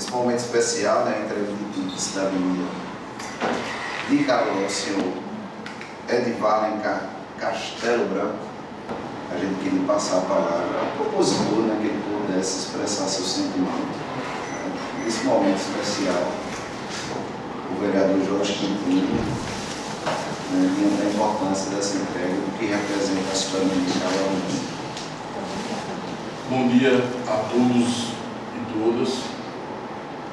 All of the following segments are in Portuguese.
nesse momento especial, né, entrega de cidadania, de calor ao senhor Edivar Alencar Castelo Branco, a gente queria passar a palavra ao propositor, né, que ele pudesse expressar seu sentimento. Nesse momento especial, o vereador Jorge Quintino, né, diante da importância dessa entrega, do que representa a cidadania de Caruaru. Bom dia a todos e todas.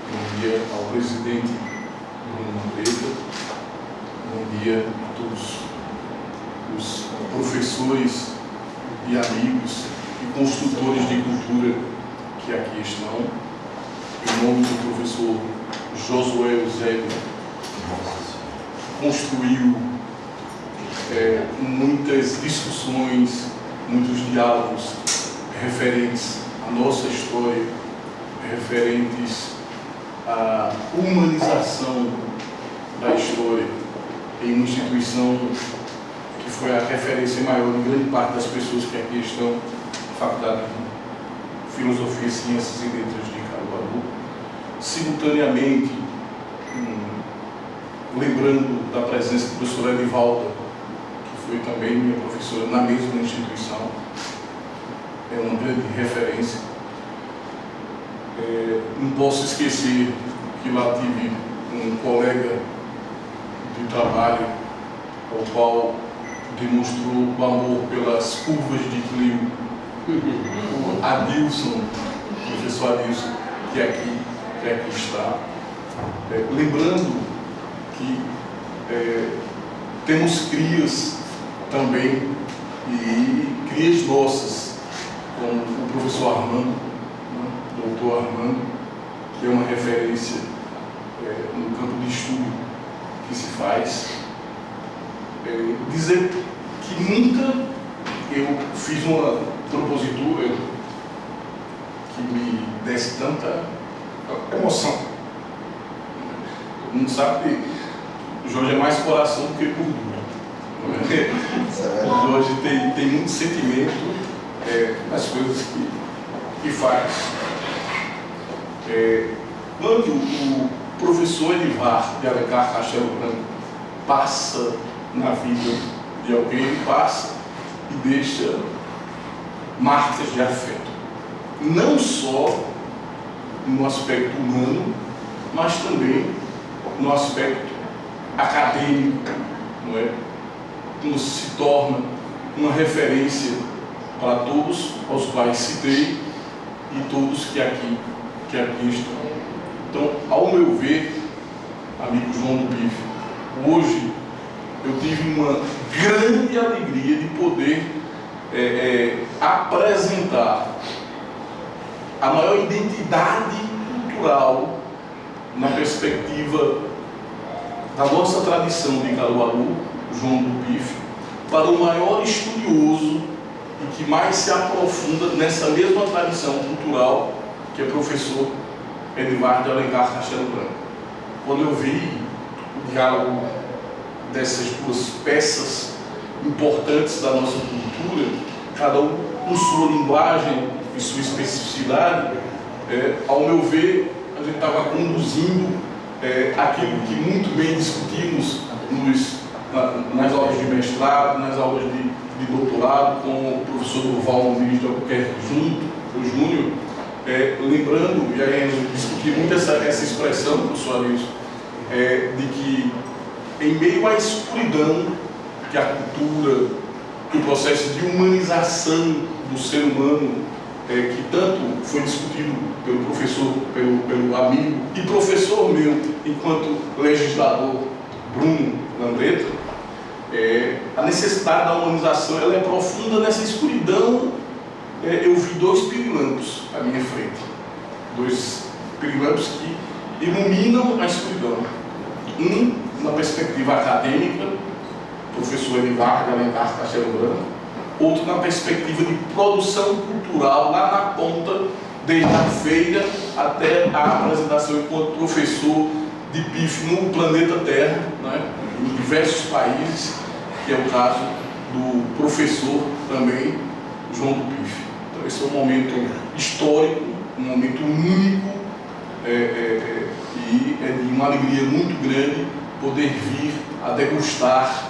Bom dia ao presidente Bruno Lambreta. Bom dia a todos os professores e amigos e construtores de cultura que aqui estão. Em nome do professor Josué Eusébio, construiu muitas discussões, muitos diálogos referentes à nossa história, referentes à humanização da história em uma instituição que foi a referência maior de grande parte das pessoas que aqui estão, na Faculdade de Filosofia, Ciências e Letras de Caruaru. Simultaneamente, lembrando da presença da professora Edivalda, que foi também minha professora na mesma instituição, é uma grande referência. Não posso esquecer que lá tive um colega de trabalho ao qual demonstrou o amor pelas curvas de Clio, o Adilson, o professor Adilson, que aqui está. Lembrando que temos crias também, e crias nossas, como o professor Armando, né, doutor Armando, que é uma referência no campo de estudo que se faz. Dizer que nunca eu fiz uma propositura que me desse tanta emoção. Todo mundo sabe que o Jorge é mais coração do que gordura. O Jorge tem muito sentimento nas coisas que faz. Quando o professor Edivar de Alencar Castelo Branco passa na vida de alguém, ele passa e deixa marcas de afeto. Não só no aspecto humano, mas também no aspecto acadêmico, não é? Como se torna uma referência para todos aos quais citei e todos que aqui estão. Então, ao meu ver, amigo João do Bife, hoje eu tive uma grande alegria de poder apresentar a maior identidade cultural na perspectiva da nossa tradição de Caruaru, João do Bife, para o maior estudioso e que mais se aprofunda nessa mesma tradição cultural, que é o professor Edivar de Alencar Castelo Branco. Quando eu vi o diálogo dessas duas peças importantes da nossa cultura, cada um com sua linguagem e sua especificidade, ao meu ver, a gente estava conduzindo aquilo que muito bem discutimos nas aulas de mestrado, nas aulas de doutorado, com o professor Durval Luiz de Albuquerque Júnior, lembrando, e aí eu discuti muito essa expressão, professor Arilson, de que em meio à escuridão que a cultura, que o processo de humanização do ser humano, que tanto foi discutido pelo professor, pelo amigo e professor meu, enquanto legislador, Bruno Lambreta, a necessidade da humanização ela é profunda. Nessa escuridão. Eu vi dois pirilampos à minha frente, dois pirilampos que iluminam a escuridão. Um na perspectiva acadêmica, professor Edivar de Alencar Castelo Branco, outro na perspectiva de produção cultural, lá na ponta, desde a feira até a apresentação enquanto professor de PIF no planeta Terra, né, em diversos países, que é o caso do professor também, João do PIF. Então esse é um momento histórico, um momento único, e é de uma alegria muito grande poder vir a degustar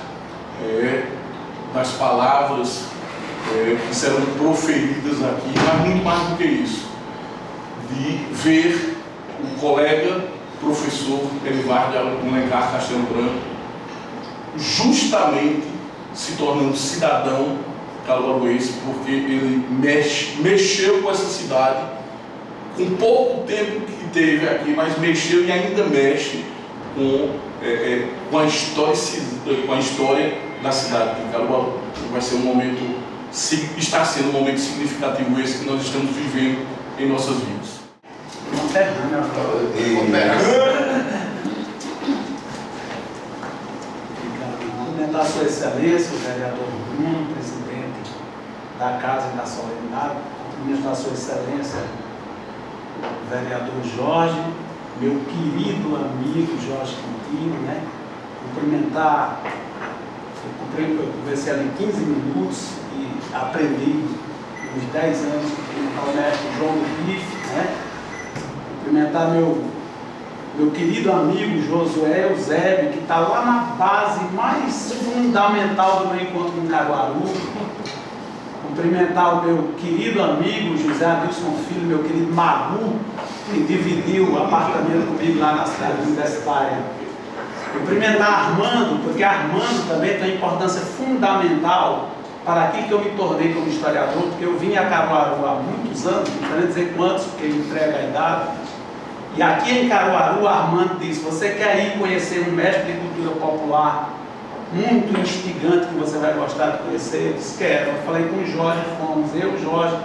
das palavras que serão proferidas aqui, mas muito mais do que isso, de ver o colega professor Edivaldo de Alencar Castelo Branco justamente se tornando cidadão caruaruense, porque ele mexeu com essa cidade, com pouco tempo que teve aqui, mas mexeu e ainda mexe com a história da cidade de Caruaru. Vai ser um momento, está sendo um momento significativo esse que nós estamos vivendo em nossas vidas. Cumprimentar a Sua Excelência, o vereador Bruno, presidente da Casa da Solenidade, cumprimentar a Sua Excelência, o vereador Jorge, meu querido amigo Jorge Quintino, né? Cumprimentar, eu conversei ali 15 minutos e aprendi uns 10 anos com o mestre João do Bife, né? Cumprimentar meu querido amigo Josué Eusébio, que está lá na base mais fundamental do meu encontro em Caruaru. Cumprimentar o meu querido amigo José Adilson Filho, meu querido Magu, que dividiu o apartamento comigo lá na cidade universitária. Cumprimentar Armando, porque Armando também tem importância fundamental para aquilo que eu me tornei como historiador, porque eu vim a Caruaru há muitos anos, não quero dizer quantos, porque ele entrega a idade. E aqui em Caruaru, Armando disse: você quer ir conhecer um mestre de cultura popular muito instigante que você vai gostar de conhecer? Eu disse: quero. Eu falei com o Jorge, fomos, eu, Jorge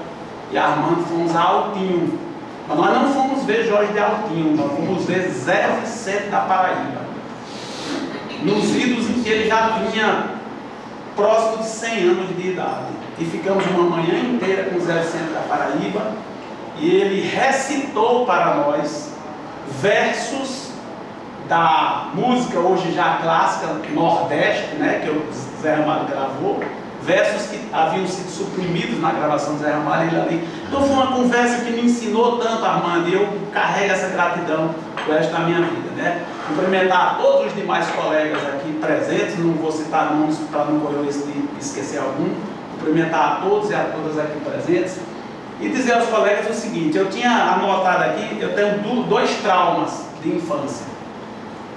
e Armando, fomos a Altinho. Mas nós não fomos ver Jorge de Altinho, nós fomos ver Zé Vicente da Paraíba. Nos idos em que ele já tinha próximo de 100 anos de idade. E ficamos uma manhã inteira com Zé Vicente da Paraíba, e ele recitou para nós versos da música hoje já clássica Nordeste, né, que o Zé Ramalho gravou, versos que haviam sido suprimidos na gravação do Zé Ramalho ali. Então foi uma conversa que me ensinou tanto, Armando, e eu carrego essa gratidão pro resto da minha vida, né? Cumprimentar todos os demais colegas aqui presentes, não vou citar nomes para não correr o risco de esquecer algum. Cumprimentar a todos e a todas aqui presentes e dizer aos colegas o seguinte: eu tinha anotado aqui, eu tenho dois traumas de infância.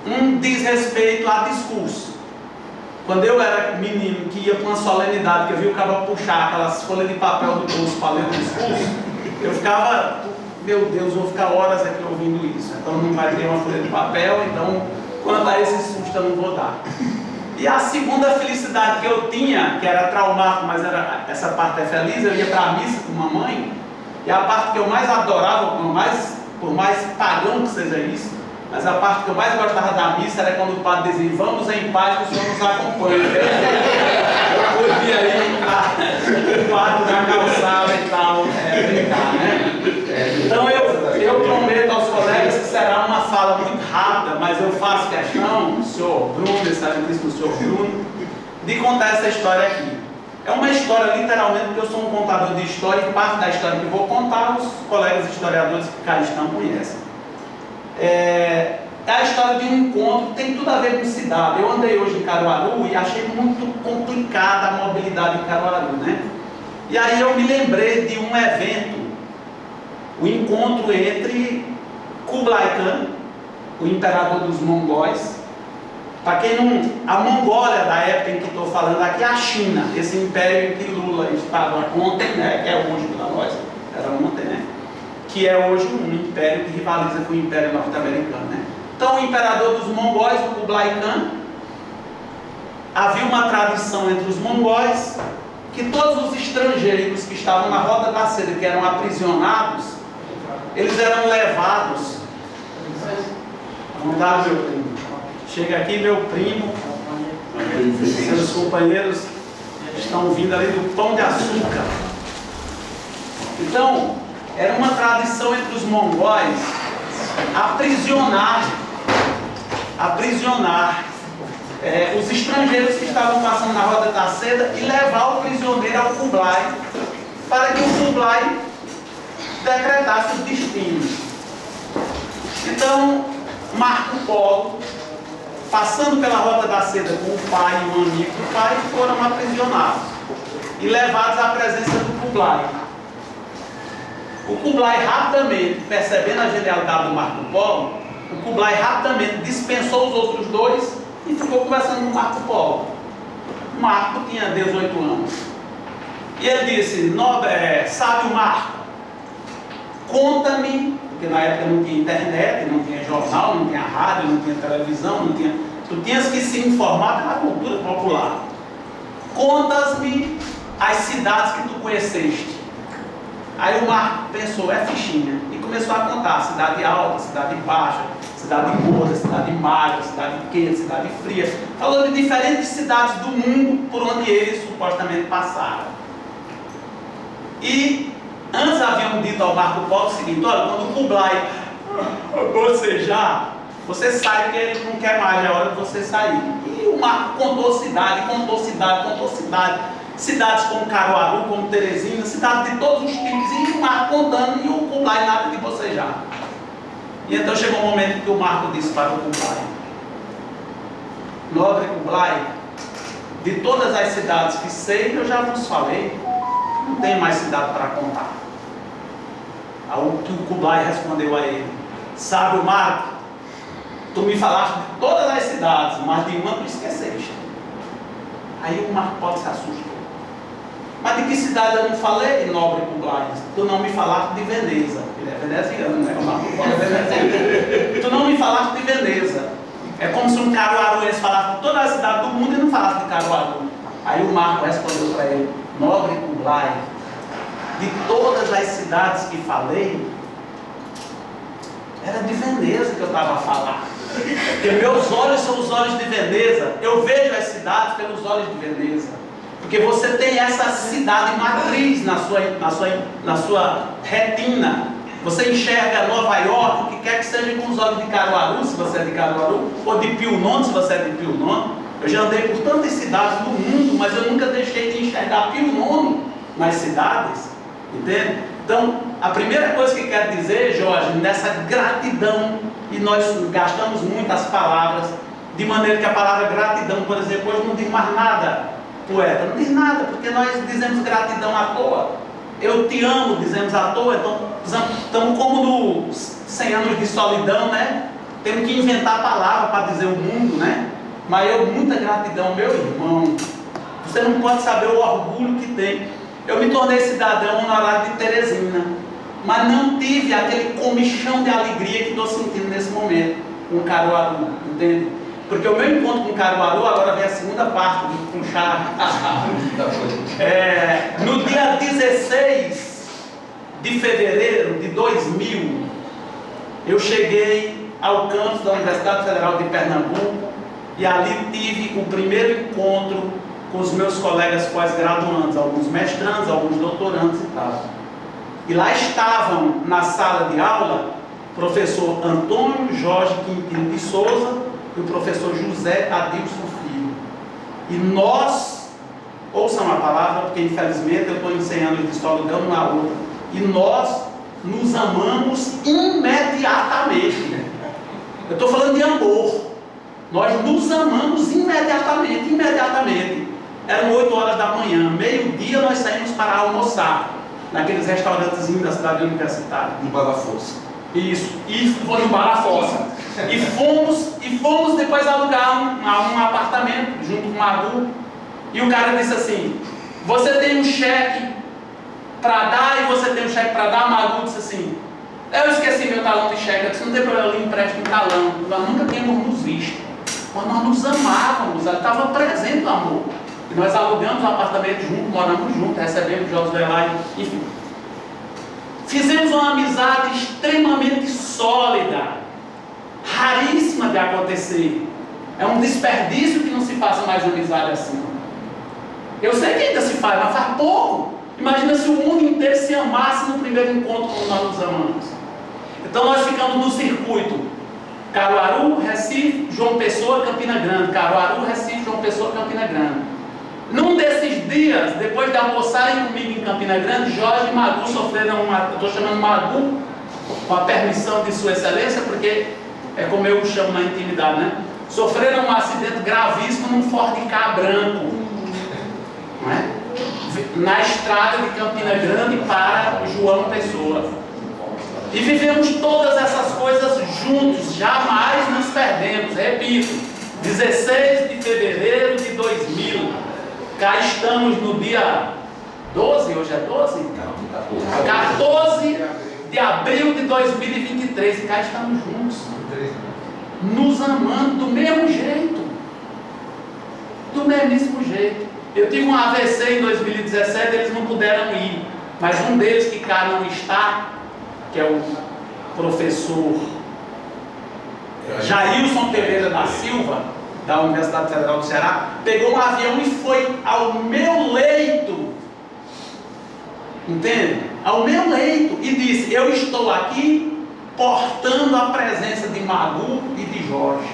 Um diz respeito a discurso. Quando eu era menino que ia para uma solenidade, que eu vi o cara puxar aquelas folhas de papel do bolso para ler o discurso, eu ficava, meu Deus, vou ficar horas aqui ouvindo isso. Então não vai ter uma folha de papel, então quando a esse susto eu não vou dar. E a segunda felicidade que eu tinha, que era traumático, mas essa parte é feliz, eu ia para a missa com mamãe, e a parte que eu mais adorava, por mais pagão que seja isso, mas a parte que eu mais gostava da missa era quando o padre dizia: vamos em paz, que o Senhor nos acompanha. Eu podia ir no quadro da calçada e tal, brincar, né? Então eu prometo aos colegas que será uma fala muito rápida, mas eu faço questão, o senhor Bruno, excelentíssimo senhor Bruno, de contar essa história aqui. É uma história, literalmente, porque eu sou um contador de história, e parte da história que eu vou contar, os colegas historiadores que cá estão conhecem. É a história de um encontro que tem tudo a ver com cidade. Eu andei hoje em Caruaru e achei muito complicada a mobilidade em Caruaru, né? E aí eu me lembrei de um evento, o encontro entre Kublai Khan, o imperador dos mongóis. Para quem não... A Mongólia, da época em que estou falando aqui, é a China, esse império em que Lula estava ontem, né? Que é hoje para nós, era ontem, né? Que é hoje um império que rivaliza com o império norte-americano, né? Então, o imperador dos mongóis, o Kublai Khan, havia uma tradição entre os mongóis que todos os estrangeiros que estavam na Rota da Seda, que eram aprisionados, eles eram levados. Vamos dar, meu primo. Chega aqui, meu primo. Seus companheiros estão vindo ali do Pão de Açúcar. Então, era uma tradição entre os mongóis aprisionar os estrangeiros que estavam passando na Rota da Seda e levar o prisioneiro ao Kublai, para que o Kublai decretasse os destinos. Então, Marco Polo, passando pela Rota da Seda com o pai e um amigo do pai, foram aprisionados e levados à presença do Kublai. O Kublai rapidamente, percebendo a genialidade do Marco Polo, o Kublai rapidamente dispensou os outros dois e ficou conversando com o Marco Polo. O Marco tinha 18 anos. E ele disse: sábio Marco, conta-me, porque na época não tinha internet, não tinha jornal, não tinha rádio, não tinha televisão, tu tinhas que se informar pela cultura popular. Contas-me as cidades que tu conheceste. Aí o Marco pensou, é fichinha, e começou a contar: cidade alta, cidade baixa, cidade gorda, cidade magra, cidade quente, cidade fria, falando de diferentes cidades do mundo por onde eles supostamente passaram. E antes haviam dito ao Marco Polo o seguinte: olha, quando o Kublai bocejar, você sai, porque ele não quer mais, é hora de você sair. E o Marco contou cidade, cidades como Caruaru, como Teresina, cidades de todos os tipos, e o Marco contando, e o Kublai nada de bocejar. E então chegou um momento que o Marco disse para o Kublai: nobre Kublai, de todas as cidades que sei, eu já vos falei, não tem mais cidade para contar. Ao que o Kublai respondeu a ele: sábio Marco, tu me falaste de todas as cidades, mas de uma tu esqueceste. Aí o Marco Polo se assustou: mas de que cidade eu não falei, nobre Kublai? Tu não me falaste de Veneza. Ele é veneziano, né? O Marco Polo é veneziano. Tu não me falaste de Veneza. É como se um Caruaru eles falassem de toda a cidade do mundo e não falassem de Caruaru. Aí o Marco respondeu para ele: nobre Kublai, de todas as cidades que falei, era de Veneza que eu estava a falar. Porque meus olhos são os olhos de Veneza. Eu vejo as cidades pelos olhos de Veneza. Porque você tem essa cidade matriz na sua retina. Você enxerga Nova York, o que quer que seja, com os olhos de Caruaru, se você é de Caruaru, ou de Pio Nono, se você é de Pio Nono. Eu já andei por tantas cidades do mundo, mas eu nunca deixei de enxergar Pio Nono nas cidades. Entende? Então, a primeira coisa que quero dizer, Jorge, nessa gratidão, e nós gastamos muitas palavras, de maneira que a palavra gratidão, por exemplo, hoje não diz mais nada, poeta, não diz nada, porque nós dizemos gratidão à toa. Eu te amo, dizemos à toa. Então, estamos como nos 100 anos de solidão, né? Temos que inventar palavras para dizer o mundo, né? Mas muita gratidão, meu irmão. Você não pode saber o orgulho que tem. Eu me tornei cidadão honorário de Teresina, mas não tive aquele comichão de alegria que estou sentindo nesse momento com Caruaru, entende? Porque o meu encontro com Caruaru, agora vem a segunda parte do Punchar. No dia 16 de fevereiro de 2000, eu cheguei ao campus da Universidade Federal de Pernambuco e ali tive o primeiro encontro com os meus colegas pós-graduandos, alguns mestrandos, alguns doutorandos e tal. E lá estavam, na sala de aula, o professor Antônio Jorge Quintino de Souza e o professor José Adilson Filho. E nós, ouçam a palavra, porque infelizmente eu estou em 100 anos de solidão, não há outra, e nós nos amamos imediatamente. Eu estou falando de amor. Nós nos amamos imediatamente. Eram 8 horas da manhã, meio-dia nós saímos para almoçar naqueles restaurantezinhos da cidade universitária. No Bar da Força. Isso, e foi no Bar da Força. E fomos depois alugar um apartamento junto com o Magu. E o cara disse assim: você tem um cheque para dar e você tem um cheque para dar? O Magu disse assim: eu esqueci meu talão de cheque. Eu disse: não tem problema, eu lhe empresto um talão. Nós nunca tínhamos nos visto, mas nós nos amávamos, estava presente o amor. E nós alugamos um apartamento junto, moramos juntos, recebemos Josué lá, enfim. Fizemos uma amizade extremamente sólida, raríssima de acontecer. É um desperdício que não se faça mais uma amizade assim. Eu sei que ainda se faz, mas faz pouco. Imagina se o mundo inteiro se amasse no primeiro encontro como nós nos amamos. Então nós ficamos no circuito Caruaru, Recife, João Pessoa, Campina Grande. Caruaru, Recife, João Pessoa, Campina Grande. Num desses dias, depois de almoçarem comigo em Campina Grande, Jorge e Magu sofreram estou chamando Magu, com a permissão de Sua Excelência, porque é como eu chamo na intimidade, né? Sofreram um acidente gravíssimo num Ford Ka branco, não é? Na estrada de Campina Grande para João Pessoa. E vivemos todas essas coisas juntos, jamais nos perdemos. Repito, 16 de fevereiro de 2000, cá estamos no dia 12, hoje é 12? 14 de abril de 2023, cá estamos juntos, nos amando do mesmo jeito, do mesmíssimo jeito. Eu tive um AVC em 2017, eles não puderam ir, mas um deles que cá não está, que é o professor Jailson Pereira da Silva, da Universidade Federal do Ceará, pegou um avião e foi ao meu leito, entende? Ao meu leito, e disse: eu estou aqui portando a presença de Magu e de Jorge.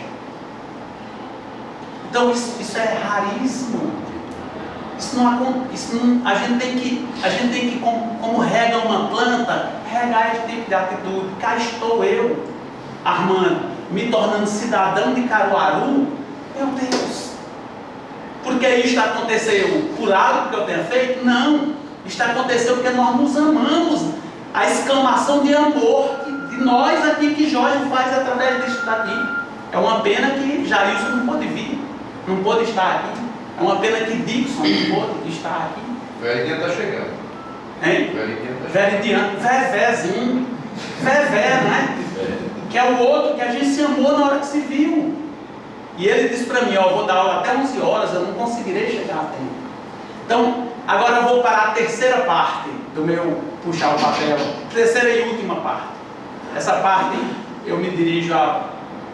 Então isso é raríssimo. A gente tem que como rega uma planta, regar esse tipo de atitude. Cá estou eu, Armando, me tornando cidadão de Caruaru. Meu Deus, porque isto aconteceu por algo que eu tenha feito? Não, isto aconteceu porque nós nos amamos. A exclamação de amor de nós aqui que Jorge faz através disso daqui. É uma pena que Jailson não pôde vir, não pôde estar aqui. É uma pena que Dixon não pôde estar aqui. Veridiano está chegando. Hein? Veridiano, Vevézinho. Vevé, né? Que é o outro que a gente se amou na hora que se viu. E ele disse para mim: ó, eu vou dar aula até 11 horas, eu não conseguirei chegar a tempo. Então, agora eu vou para a terceira parte do meu puxar o papel. Terceira e última parte. Essa parte eu me dirijo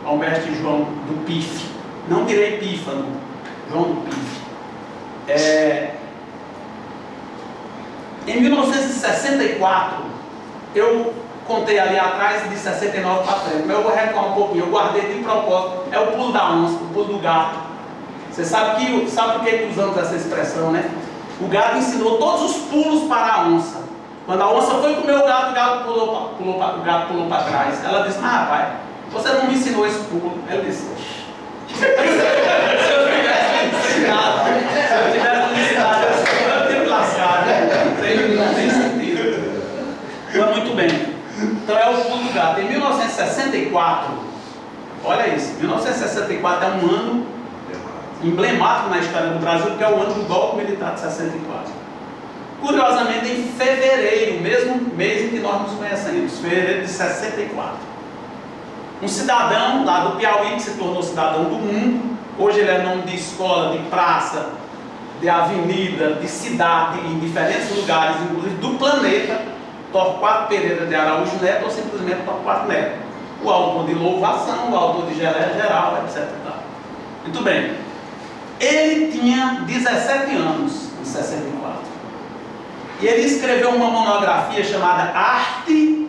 ao mestre João do PIF. Não direi Pífano, João do PIF. Em 1964, eu contei ali atrás de 69 para frente, mas eu vou recuar um pouquinho, eu guardei de propósito, é o pulo da onça, o pulo do gato. Você sabe por que usamos essa expressão, né? O gato ensinou todos os pulos para a onça. Quando a onça foi comer o gato pulou para trás. Ela disse: mas rapaz, você não me ensinou esse pulo. Ele disse: se eu tivesse me ensinado, eu teria me lascado. Não tem sentido. Mas muito bem. Então é o pulo do gato. Em 1964, olha isso, 1964 é um ano emblemático na história do Brasil, porque é o ano do golpe militar de 64. Curiosamente, em fevereiro, mesmo mês em que nós nos conhecemos, fevereiro de 64, um cidadão lá do Piauí, que se tornou cidadão do mundo, hoje ele é nome de escola, de praça, de avenida, de cidade, em diferentes lugares, inclusive do planeta, Torquato Pereira de Araújo Neto, ou simplesmente Torquato Neto, o autor de Louvação, o autor de Geleia Geral, etc. Muito bem. Ele tinha 17 anos em 64. E ele escreveu uma monografia chamada Arte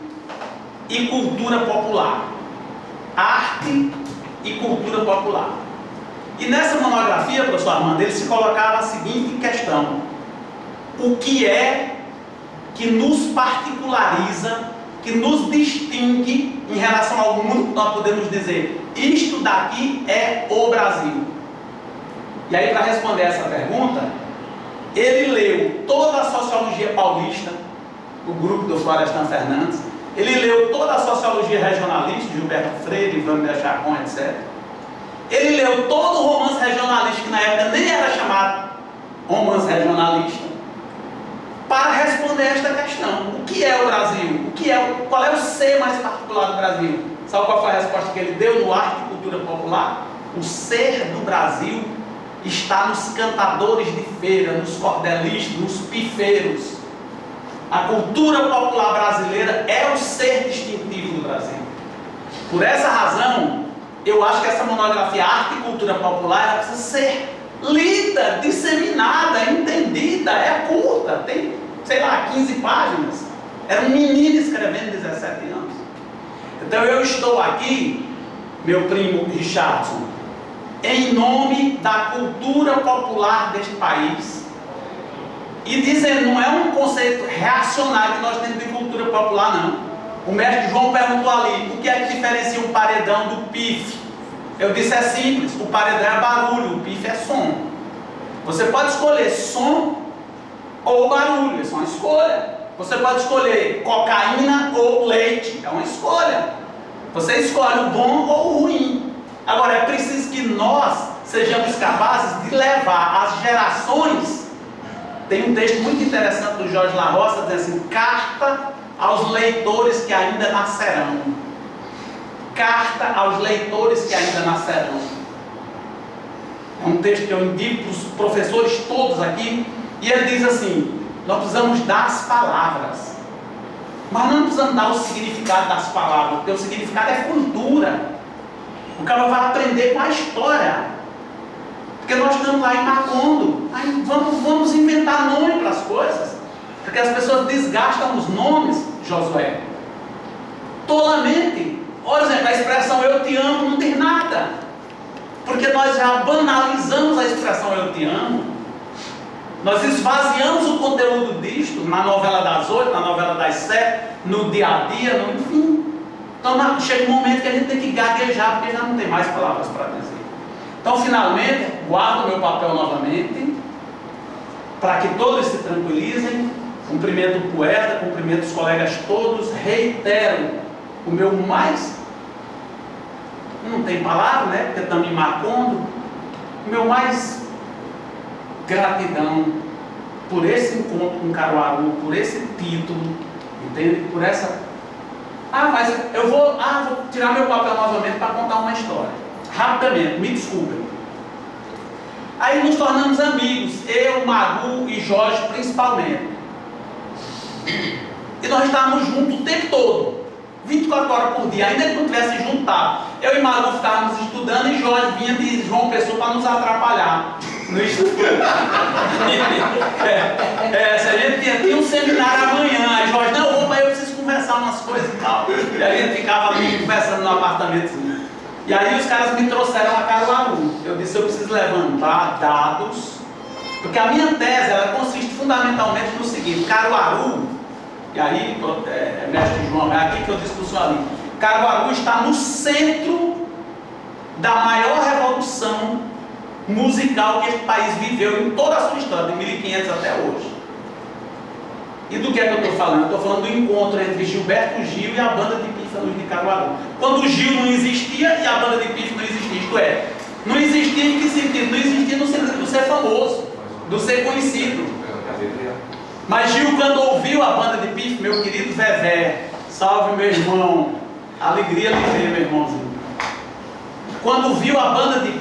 e Cultura Popular. Arte e Cultura Popular. E nessa monografia, professor Armando, ele se colocava a seguinte questão: o que é que nos particulariza, que nos distingue em relação ao mundo, que nós podemos dizer, isto daqui é o Brasil? E aí, para responder essa pergunta, ele leu toda a sociologia paulista, o grupo do Florestan Fernandes, ele leu toda a sociologia regionalista, Gilberto Freire, Ivan Chacon, etc. Ele leu todo o romance regionalista, que na época nem era chamado romance regionalista, para responder esta questão: o que é o Brasil? Qual é o ser mais particular do Brasil? Sabe qual foi a resposta que ele deu no Arte e Cultura Popular? O ser do Brasil está nos cantadores de feira, nos cordelistas, nos pifeiros. A cultura popular brasileira é o ser distintivo do Brasil. Por essa razão, eu acho que essa monografia Arte e Cultura Popular, ela precisa ser lida, disseminada, entendida. É curta, tem, sei lá, 15 páginas. Era um menino escrevendo 17 anos. Então eu estou aqui, meu primo Richardson, em nome da cultura popular deste país, e dizendo, não é um conceito reacionário que nós temos de cultura popular, não. O mestre João perguntou ali, o que é que diferencia um paredão do pife? Eu disse, é simples, o paredão é barulho, o pife é som. Você pode escolher som ou barulho, isso é uma escolha. Você pode escolher cocaína ou leite, é uma escolha. Você escolhe o bom ou o ruim. Agora, é preciso que nós sejamos capazes de levar as gerações. Tem um texto muito interessante do Jorge La Roça, dizendo assim, carta aos leitores que ainda nascerão. Carta aos leitores que ainda nascerão. É um texto que eu indico para os professores todos aqui, e ele diz assim, nós precisamos dar as palavras, mas não precisamos dar o significado das palavras, porque o significado é cultura. O cara vai aprender com a história, porque nós estamos lá em Macondo, aí vamos inventar nome para as coisas, porque as pessoas desgastam os nomes, Josué, tolamente. Por exemplo, a expressão eu te amo não tem nada, porque nós já banalizamos a expressão eu te amo. Nós esvaziamos o conteúdo disto na novela das 8, na novela das 7, no dia a dia, enfim. Então chega um momento que a gente tem que gaguejar, porque já não tem mais palavras para dizer. Então, finalmente, guardo meu papel novamente, para que todos se tranquilizem. Cumprimento o poeta, cumprimento os colegas todos, reitero o meu mais, não tem palavra, né? Porque estamos em Macondo, o meu mais gratidão por esse encontro com Caruaru, por esse título, entende? Por essa... mas eu vou tirar meu papel novamente para contar uma história. Rapidamente, me desculpem. Aí nos tornamos amigos, eu, Magu e Jorge principalmente. E nós estávamos juntos o tempo todo, 24 horas por dia, ainda que não tivesse juntado. Eu e Magu ficávamos estudando e Jorge vinha de João Pessoa para nos atrapalhar no estudo. Se a gente tinha um seminário amanhã, aí Jorge, não, eu preciso conversar umas coisas e tal. E a gente ficava ali conversando no apartamentozinho. E aí os caras me trouxeram a Caruaru. Eu disse, eu preciso levantar dados, porque a minha tese, ela consiste fundamentalmente no seguinte, Caruaru, e aí, mestre João, é aqui que eu discusso ali, Caruaru está no centro da maior revolução musical que este país viveu em toda a sua história, de 1500 até hoje. E do que é que eu estou falando? Eu estou falando do encontro entre Gilberto Gil e a banda de pífanos de Caruaru. Quando o Gil não existia e a banda de pífanos não existia, isto é, não existia em que sentido? Não existia no sentido do ser famoso, do ser conhecido. Mas Gil, quando ouviu a banda de pífano, meu querido Vevé, salve meu irmão, alegria de ver, meu irmãozinho. Quando viu a banda de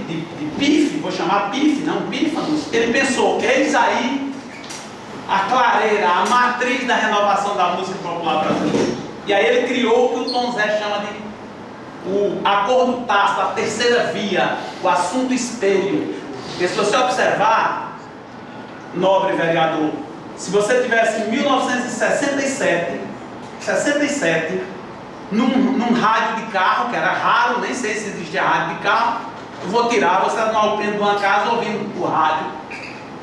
pife, vou chamar pife, não pífanos, ele pensou, eis aí a clareira, a matriz da renovação da música popular brasileira. E aí ele criou o que o Tom Zé chama de o acordo tácito, a terceira via, o assunto espelho. Porque se você observar, nobre vereador, se você tivesse em 1967, num rádio de carro, que era raro, nem sei se existia rádio de carro, eu vou tirar, você está no alpendre de uma casa ouvindo o rádio,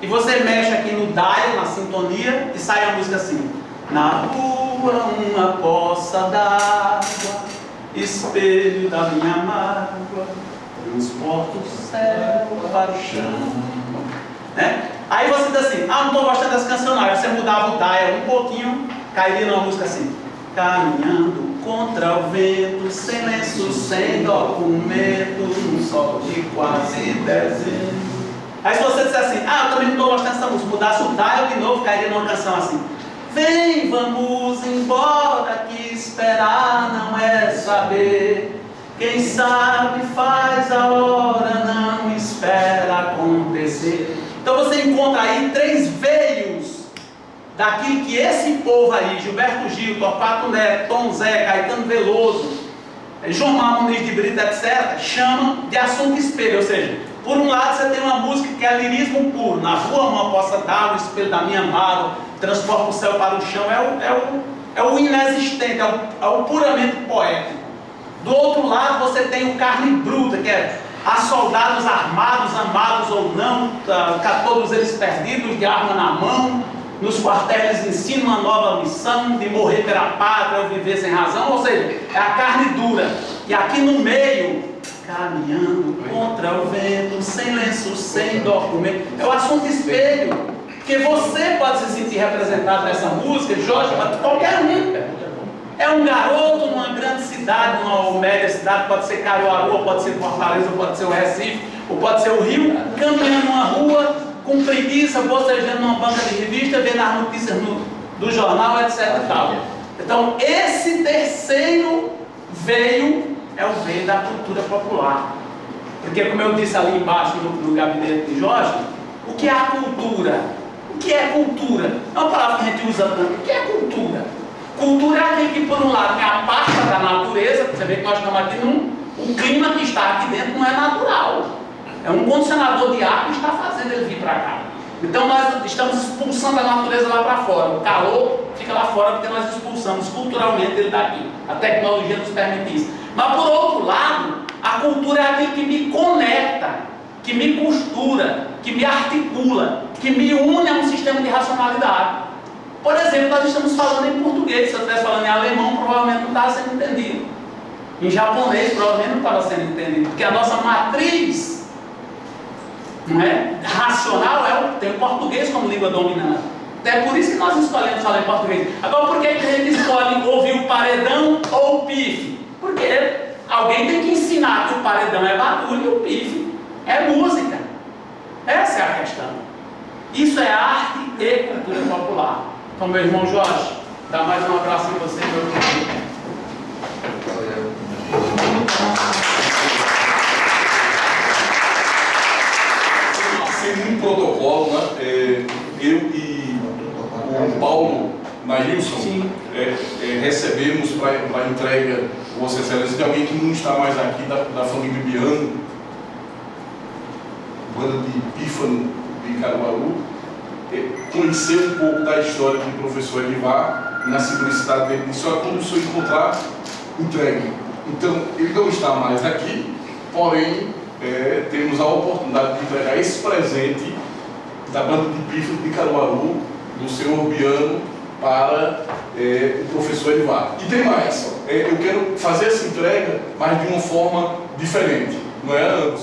e você mexe aqui no dial, na sintonia, e sai a música assim: na rua uma poça d'água, espelho da minha mágoa, transporta o céu para o chão, né? Aí você diz assim, não estou gostando dessa canção não. Aí você mudava o dial um pouquinho, cairia numa música assim: caminhando contra o vento, sem lenço, sem documento, num sol de quase dezembro. Aí se você disser assim, eu também não estou gostando dessa música, mudasse o dial de novo, cairia numa canção assim: vem, vamos embora, que esperar não é saber. Quem sabe faz a hora, não espera acontecer. Então você encontra aí 3 veios daquilo que esse povo aí, Gilberto Gil, Torquato Neto, Tom Zé, Caetano Veloso, João Muniz de Brito, etc., chamam de assunto espelho. Ou seja, por um lado você tem uma música que é lirismo puro, na rua uma poça d'água, o espelho da minha mágoa, transporta o céu para o chão, é o inexistente, é o puramente poético. Do outro lado você tem o carne bruta, que é há soldados armados, amados ou não, todos eles perdidos, de arma na mão, nos quartéis ensinam uma nova missão de morrer pela pátria ou viver sem razão, ou seja, é a carne dura. E aqui no meio, caminhando contra o vento, sem lenço, sem documento, é o assunto espelho, porque você pode se sentir representado nessa música, Jorge, qualquer um. É um garoto numa grande cidade, numa média cidade, pode ser Caruaru, ou pode ser Fortaleza, ou pode ser o Recife, ou pode ser o Rio, caminhando numa rua, com preguiça, bocejando numa banca de revista, vendo as notícias do jornal, etc. e tal. Então, esse terceiro veio, é o veio da cultura popular. Porque, como eu disse ali embaixo no gabinete de Jorge, o que é a cultura? O que é cultura? É uma palavra que a gente usa tanto. O que é cultura? Cultura é aquele que, por um lado, é a parte da natureza. Você vê que nós estamos aqui o clima que está aqui dentro não é natural. É um condicionador de ar que está fazendo ele vir para cá. Então nós estamos expulsando a natureza lá para fora. O calor fica lá fora porque nós expulsamos culturalmente ele daqui. A tecnologia nos permite isso. Mas por outro lado, a cultura é aquele que me conecta, que me costura, que me articula, que me une a um sistema de racionalidade. Por exemplo, nós estamos falando em português. Se eu estivesse falando em alemão, provavelmente não estava sendo entendido. Em japonês, provavelmente não estava sendo entendido. Porque a nossa matriz, não é, racional, tem o português como língua dominante. É por isso que nós escolhemos falar em português. Agora, por que a gente escolhe ouvir o paredão ou o pife? Porque alguém tem que ensinar que o paredão é barulho e o pife é música. Essa é a questão. Isso é arte e cultura popular. Então, meu irmão Jorge, dá mais um abraço em você, meu irmão. Sem um protocolo, né? Eu e o Paulo Nailson recebemos para entrega, Vossa Excelência, de alguém que não está mais aqui, da família Biano, banda de Pífano de Caruaru, conhecer um pouco da história do professor Edivar, na simplicidade dele, disse: olha, quando o senhor encontrar, entregue. Então, ele não está mais aqui, porém, temos a oportunidade de entregar esse presente da banda de Pífano de Caruaru, do senhor Biano, para o professor Edivar. E tem mais, eu quero fazer essa entrega, mas de uma forma diferente, não é?